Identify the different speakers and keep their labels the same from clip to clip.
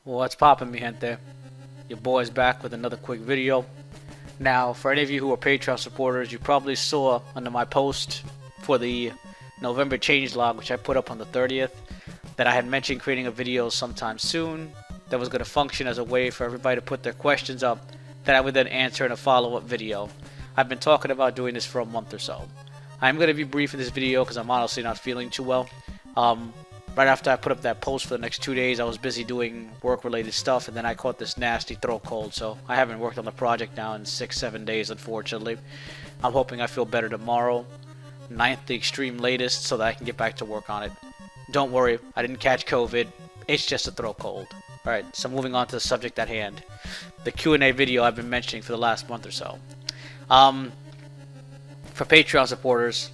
Speaker 1: What's poppin', mi gente? Your boy's back with another quick video. Now, for any of you who are Patreon supporters, you probably saw under my post for the November changelog, which I put up on the 30th, that I had mentioned creating a video sometime soon that was going to function as a way for everybody to put their questions up that I would then answer in a follow-up video. I've been talking about doing this for a month or so. I'm going to be brief in this video because I'm honestly not feeling too well. Right after I put up that post for the next 2 days, I was busy doing work-related stuff, and then I caught this nasty throat cold, so I haven't worked on the project now in 6-7 days, unfortunately. I'm hoping I feel better tomorrow, 9th the extreme latest, so that I can get back to work on it. Don't worry, I didn't catch COVID, it's just a throat cold. Alright, so moving on to the subject at hand. The Q&A video I've been mentioning for the last month or so. For Patreon supporters,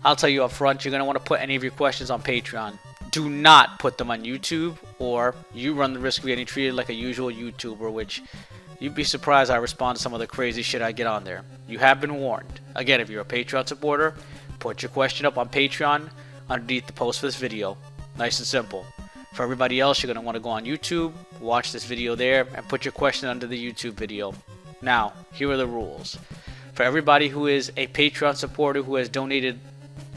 Speaker 1: I'll tell you up front, you're going to want to put any of your questions on Patreon. Do not put them on YouTube, or you run the risk of getting treated like a usual YouTuber, which you'd be surprised I respond to some of the crazy shit I get on there. You have been warned. Again, if you're a Patreon supporter, put your question up on Patreon underneath the post for this video. Nice and simple. For everybody else, you're going to want to go on YouTube, watch this video there, and put your question under the YouTube video. Now, here are the rules. For everybody who is a Patreon supporter who has donated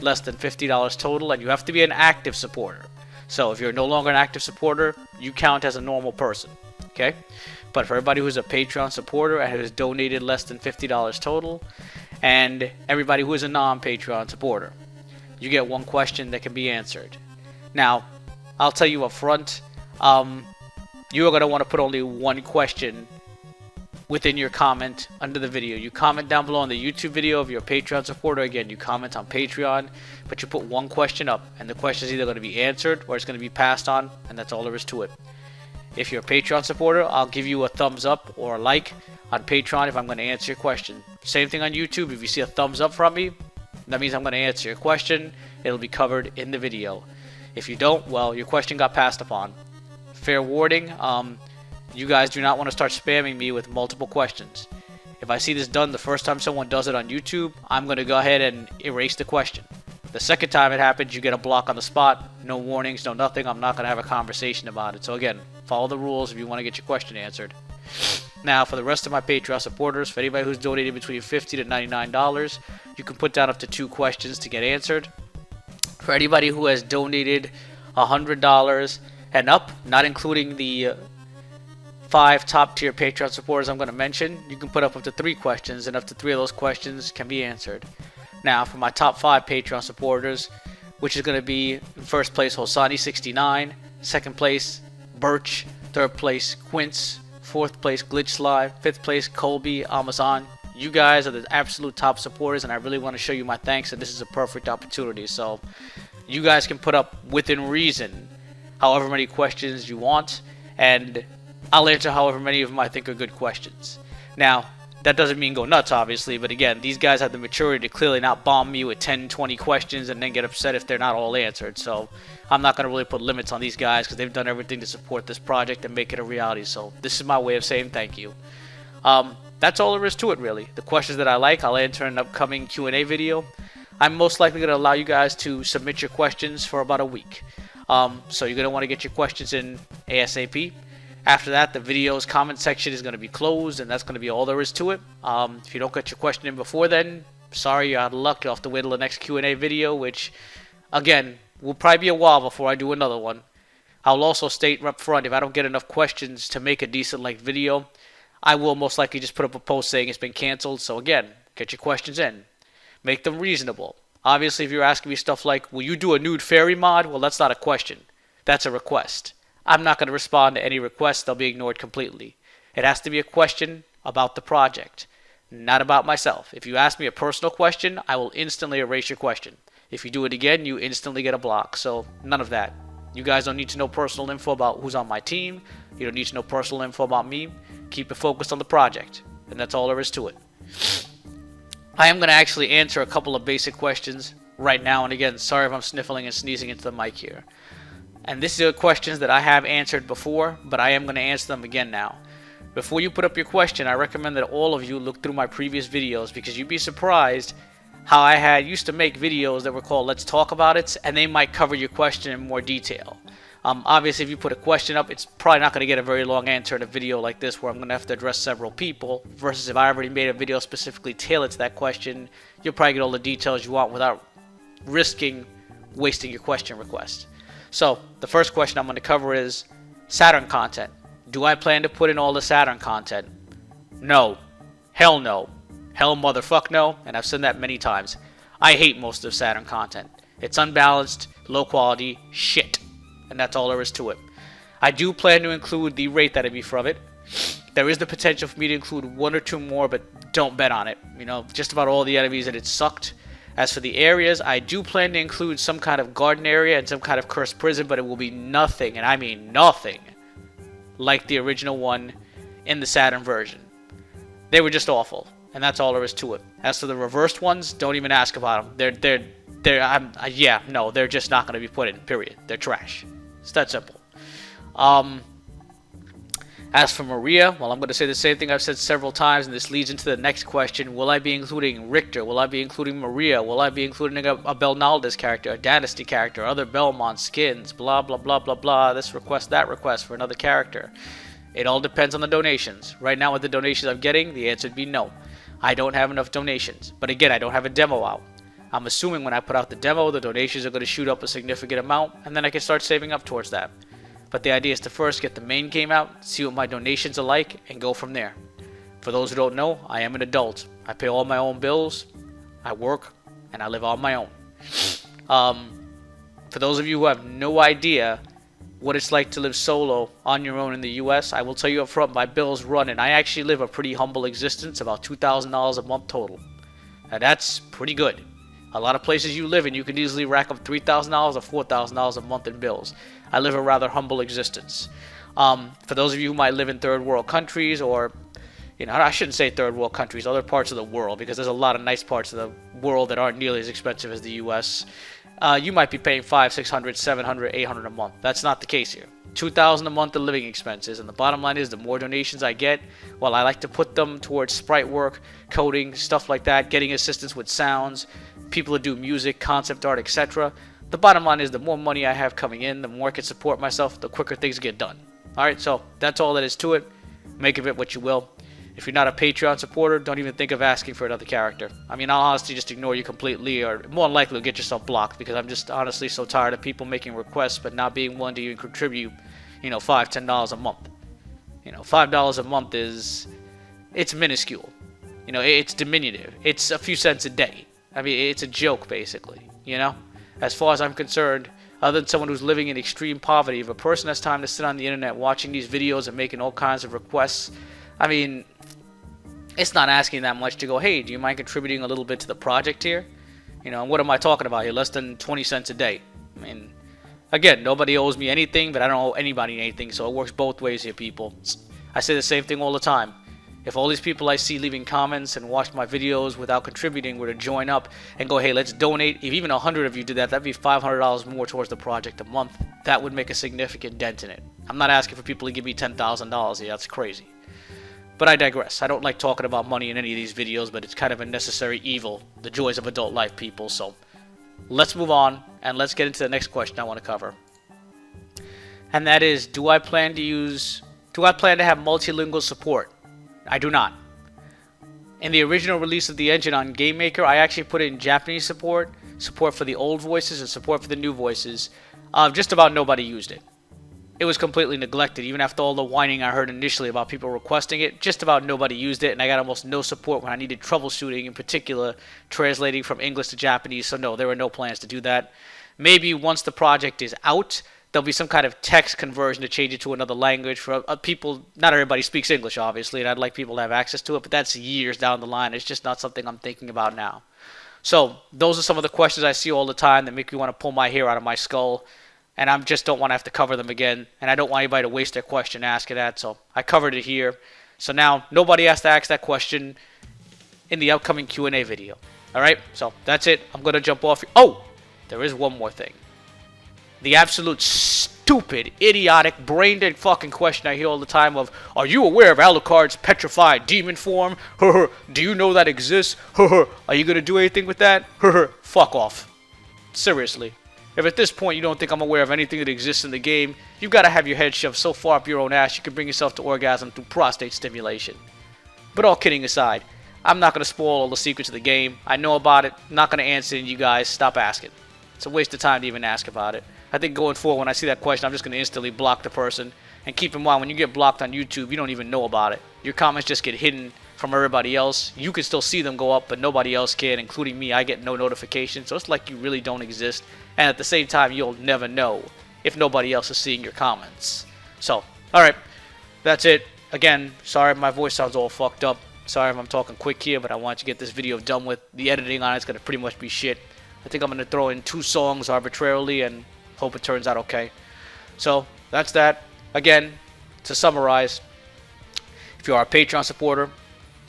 Speaker 1: less than $50 total, and you have to be an active supporter. So if you're no longer an active supporter, you count as a normal person, okay? But for everybody who's a Patreon supporter and has donated less than $50 total, and everybody who is a non-Patreon supporter, you get one question that can be answered. Now, I'll tell you up front, you are going to want to put only one question within your comment under the video. You comment down below on the YouTube video if you're a Patreon supporter. Again, you comment on Patreon, but you put one question up, and the question is either going to be answered or it's going to be passed on, and that's all there is to it. If you're a Patreon supporter, I'll give you a thumbs up or a like on Patreon if I'm going to answer your question. Same thing on YouTube. If you see a thumbs up from me, that means I'm going to answer your question. It'll be covered in the video. If you don't, well, your question got passed upon. Fair warning, you guys do not want to start spamming me with multiple questions. If I see this done the first time someone does it on YouTube, I'm going to go ahead and erase the question. The second time it happens, you get a block on the spot. No warnings, no nothing. I'm not going to have a conversation about it. So again, follow the rules if you want to get your question answered. Now, for the rest of my Patreon supporters, for anybody who's donated between $50 to $99, you can put down up to 2 questions to get answered. For anybody who has donated $100 and up, not including the 5 top tier Patreon supporters I'm going to mention, you can put up to 3 questions, and up to 3 of those questions can be answered. Now, for my top 5 Patreon supporters, which is going to be in first place Hosani69, second place Birch, third place Quince, fourth place Glitchlive, fifth place Colby Amazon. You guys are the absolute top supporters, and I really want to show you my thanks, and this is a perfect opportunity. So you guys can put up within reason however many questions you want, and I'll answer however many of them I think are good questions. Now, that doesn't mean go nuts, obviously, but again, these guys have the maturity to clearly not bomb me with 10, 20 questions and then get upset if they're not all answered. So I'm not going to really put limits on these guys because they've done everything to support this project and make it a reality. So this is my way of saying thank you. That's all there is to it, really. The questions that I like, I'll answer in an upcoming Q&A video. I'm most likely going to allow you guys to submit your questions for about a week. So you're going to want to get your questions in ASAP. After that, the video's comment section is going to be closed, and that's going to be all there is to it. If you don't get your question in before then, sorry, you're out of luck. You'll have to wait till the next Q&A video, which, again, will probably be a while before I do another one. I'll also state up front, if I don't get enough questions to make a decent length video, I will most likely just put up a post saying it's been canceled. So again, get your questions in. Make them reasonable. Obviously, if you're asking me stuff like, will you do a nude fairy mod? Well, that's not a question. That's a request. I'm not going to respond to any requests. They'll be ignored completely. It has to be a question about the project, not about myself. If you ask me a personal question, I will instantly erase your question. If you do it again, you instantly get a block. So none of that. You guys don't need to know personal info about who's on my team. You don't need to know personal info about me. Keep it focused on the project, and that's all there is to it. I am going to actually answer a couple of basic questions right now, and again, sorry if I'm sniffling and sneezing into the mic here. And these are questions that I have answered before, but I am going to answer them again now. Before you put up your question, I recommend that all of you look through my previous videos, because you'd be surprised how I used to make videos that were called Let's Talk About It, and they might cover your question in more detail. Obviously, if you put a question up, it's probably not going to get a very long answer in a video like this where I'm going to have to address several people, versus if I already made a video specifically tailored to that question, you'll probably get all the details you want without risking wasting your question request. So, the first question I'm going to cover is Saturn content. Do I plan to put in all the Saturn content? No. Hell no. Hell motherfuck no, and I've said that many times. I hate most of Saturn content. It's unbalanced, low quality, shit. And that's all there is to it. I do plan to include the rate that'd be from it. There is the potential for me to include one or two more, but don't bet on it. You know, just about all the enemies that it sucked. As for the areas, I do plan to include some kind of garden area and some kind of cursed prison, but it will be nothing, and I mean nothing, like the original one in the Saturn version. They were just awful, and that's all there is to it. As for the reversed ones, don't even ask about them. They're just not going to be put in, period. They're trash. It's that simple. As for Maria, well, I'm going to say the same thing I've said several times, and this leads into the next question. Will I be including Richter? Will I be including Maria? Will I be including a Belnaldez character, a Dynasty character, other Belmont skins, blah, blah, blah, blah, blah, this request, that request for another character? It all depends on the donations. Right now with the donations I'm getting, the answer would be no. I don't have enough donations. But again, I don't have a demo out. I'm assuming when I put out the demo, the donations are going to shoot up a significant amount, and then I can start saving up towards that. But the idea is to first get the main game out, see what my donations are like, and go from there. For those who don't know, I am an adult. I pay all my own bills, I work, and I live on my own. For those of you who have no idea what it's like to live solo on your own in the US, I will tell you up front, my bills run, and I actually live a pretty humble existence, about $2,000 a month total. Now that's pretty good. A lot of places you live in, you can easily rack up $3,000 or $4,000 a month in bills. I live a rather humble existence. For those of you who might live in third world countries, or, you know, I shouldn't say third world countries, other parts of the world, because there's a lot of nice parts of the world that aren't nearly as expensive as the US. You might be paying $500, $600, $700, $800 a month. That's not the case here. $2,000 a month in living expenses, and the bottom line is the more donations I get, well, I like to put them towards sprite work, coding, stuff like that, getting assistance with sounds, people that do music, concept art, etc. The bottom line is the more money I have coming in, the more I can support myself, the quicker things get done. Alright, so that's all that is to it. Make of it what you will. If you're not a Patreon supporter, don't even think of asking for another character. I mean, I'll honestly just ignore you completely, or more than likely get yourself blocked, because I'm just honestly so tired of people making requests but not being willing to even contribute, you know, $5, $10 a month. You know, $5 a month it's minuscule. You know, it's diminutive. It's a few cents a day. I mean, it's a joke, basically, you know? As far as I'm concerned, other than someone who's living in extreme poverty, if a person has time to sit on the internet watching these videos and making all kinds of requests, I mean, it's not asking that much to go, hey, do you mind contributing a little bit to the project here? You know, and what am I talking about here? Less than 20 cents a day. I mean, again, nobody owes me anything, but I don't owe anybody anything, so it works both ways here, people. I say the same thing all the time. If all these people I see leaving comments and watch my videos without contributing were to join up and go, hey, let's donate, if even 100 of you did that, that'd be $500 more towards the project a month. That would make a significant dent in it. I'm not asking for people to give me $10,000 here. That's crazy. But I digress. I don't like talking about money in any of these videos, but it's kind of a necessary evil, the joys of adult life, people. So let's move on, and let's get into the next question I want to cover. And that is, do I plan to have multilingual support? I do not. In the original release of the engine on Game Maker, I actually put in Japanese support for the old voices, and support for the new voices. Just about nobody used it. It was completely neglected, even after all the whining I heard initially about people requesting it. Just about nobody used it, and I got almost no support when I needed troubleshooting, in particular translating from English to Japanese, so no, there were no plans to do that. Maybe once the project is out, there'll be some kind of text conversion to change it to another language for people. Not everybody speaks English, obviously, and I'd like people to have access to it, but that's years down the line. It's just not something I'm thinking about now. So those are some of the questions I see all the time that make me want to pull my hair out of my skull, and I just don't want to have to cover them again, and I don't want anybody to waste their question asking that, so I covered it here. So now nobody has to ask that question in the upcoming Q&A video. Alright, so that's it. I'm going to jump off. Oh, there is one more thing. The absolute stupid, idiotic, brain-dead fucking question I hear all the time of, are you aware of Alucard's petrified demon form? Do you know that exists? Are you going to do anything with that? Fuck off. Seriously. If at this point you don't think I'm aware of anything that exists in the game, you've got to have your head shoved so far up your own ass you can bring yourself to orgasm through prostate stimulation. But all kidding aside, I'm not going to spoil all the secrets of the game. I know about it. I'm not going to answer it, and you guys stop asking. It's a waste of time to even ask about it. I think going forward, when I see that question, I'm just going to instantly block the person. And keep in mind, when you get blocked on YouTube, you don't even know about it. Your comments just get hidden from everybody else. You can still see them go up, but nobody else can, including me. I get no notification, so it's like you really don't exist. And at the same time, you'll never know if nobody else is seeing your comments. So, alright, that's it. Again, sorry if my voice sounds all fucked up. Sorry if I'm talking quick here, but I want to get this video done with. The editing on it's going to pretty much be shit. I think I'm going to throw in 2 songs arbitrarily and hope it turns out okay. So, that's that. Again, to summarize, if you are a Patreon supporter,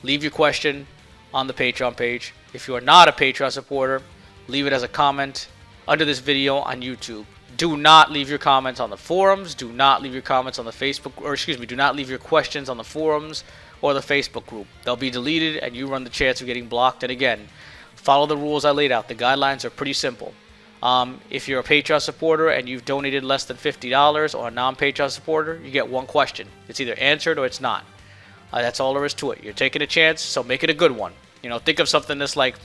Speaker 1: leave your question on the Patreon page. If you are not a Patreon supporter, leave it as a comment under this video on YouTube. Do not leave your comments on the forums. Do not leave your comments on the Facebook, or excuse me, do not leave your questions on the forums or the Facebook group. They'll be deleted and you run the chance of getting blocked. And again, follow the rules I laid out. The guidelines are pretty simple. If you're a Patreon supporter and you've donated less than $50 or a non-Patreon supporter, you get 1 question. It's either answered or it's not. That's all there is to it. You're taking a chance, so make it a good one. You know, think of something that's like,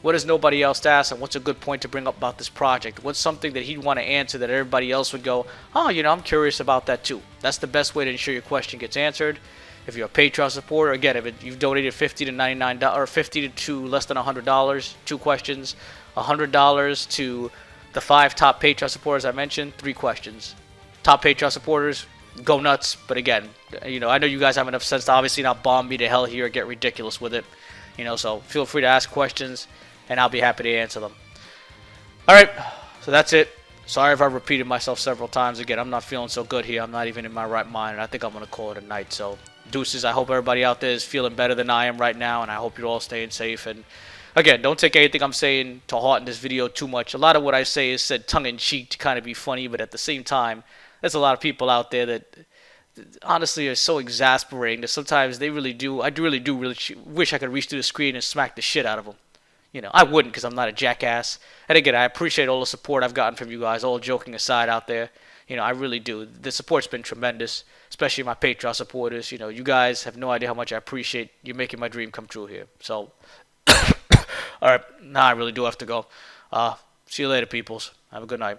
Speaker 1: what does nobody else ask, and what's a good point to bring up about this project? What's something that he'd want to answer that everybody else would go, oh, you know, I'm curious about that too. That's the best way to ensure your question gets answered. If you're a Patreon supporter, again, if you've donated $50 to $99 or $50 to less than $100, 2 questions. $100 to the 5 top Patreon supporters I mentioned, 3 questions. Top Patreon supporters, go nuts. But again, you know, I know you guys have enough sense to obviously not bomb me to hell here or get ridiculous with it. You know, so feel free to ask questions and I'll be happy to answer them. Alright, so that's it. Sorry if I repeated myself several times. Again, I'm not feeling so good here. I'm not even in my right mind, and I think I'm going to call it a night. So, deuces. I hope everybody out there is feeling better than I am right now, and I hope you're all staying safe. And again, don't take anything I'm saying to heart in this video too much. A lot of what I say is said tongue-in-cheek to kind of be funny, but at the same time, there's a lot of people out there that honestly are so exasperating that sometimes they really do. I really do wish I could reach through the screen and smack the shit out of them. You know, I wouldn't because I'm not a jackass. And again, I appreciate all the support I've gotten from you guys, all joking aside out there. You know, I really do. The support's been tremendous, especially my Patreon supporters. You know, you guys have no idea how much I appreciate you making my dream come true here. So, alright, now I really do have to go. See you later, peoples. Have a good night.